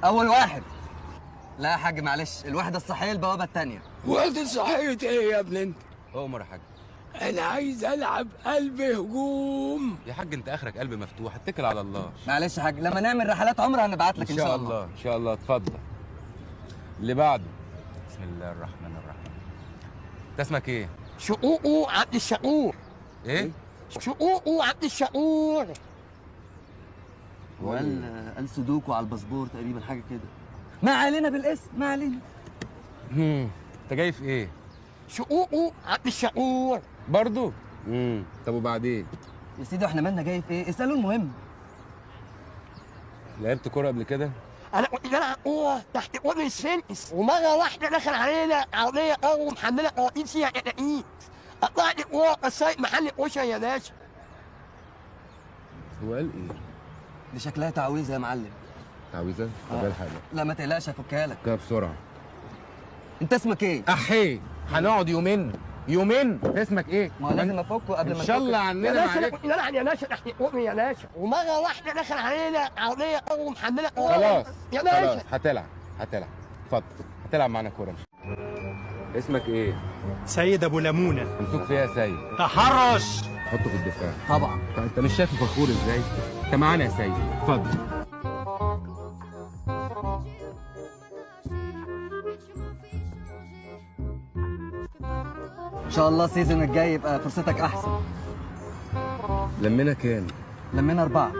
اول واحد. لا يا حاج معلش، الوحده الصحيه البوابه الثانيه. وحدة صحية ايه يا ابني انت؟ عمر يا حاج. انا عايز العب قلب هجوم. يا حاج انت اخرك قلب مفتوح، اتكل على الله. معلش يا حاج، لما نعمل رحلات عمر هنبعت لك ان شاء الله. ان شاء الله. اتفضل اللي بعده. بسم الله الرحمن الرحيم. انت اسمك ايه؟ شقوقو عبد الشقور. ايه؟ شقوقو عبد الشقور. قال سودوكو على الباسبور تقريبا، حاجه كده. ما علينا بالاسم، ما علينا. انت جاي في ايه؟ شقوقو عبد الشقور. برضو؟ طب وبعدين؟ يا سيدي احنا مالنا جاي في ايه؟ اسالوا المهم. لعبت كوره قبل كده؟ انا كنت بلعب كوره تحت قرن السنس، ومره واحده دخل علينا عربيه قوي محمله قوانين فيها كتاكيت. قطعت كوره كسرت محل كشري يا باشا. هو قال ايه؟ دي شكلها تعويذه يا معلم. تعويذه؟ طب ايه الحاجه؟ لا ما تقلقش هفكها لك. كده بسرعه. انت اسمك ايه؟ احي هنقعد يومين. انت اسمك ايه؟ ما هو لازم افكه قبل ما ان شاء الله يا عننا باشا انا معاك. كنت بلعب يا باشا تحت قرن يا باشا، ومره واحده دخل علينا عربيه قوي محمله كوره. خلاص يا خلاص باشا. هتلعب. اتفضل هتلعب معانا كوره. اسمك ايه؟ سيد ابو لمونه. ممسوك فيها يا سيد. تحرش. حطه في الدفاع. طبعا. انت مش شايف فخور ازاي؟ انت معانا يا سيد. اتفضل. ان شاء الله السيزون الجاي يبقى فرصتك احسن. لمينا كام؟ لمينا 4.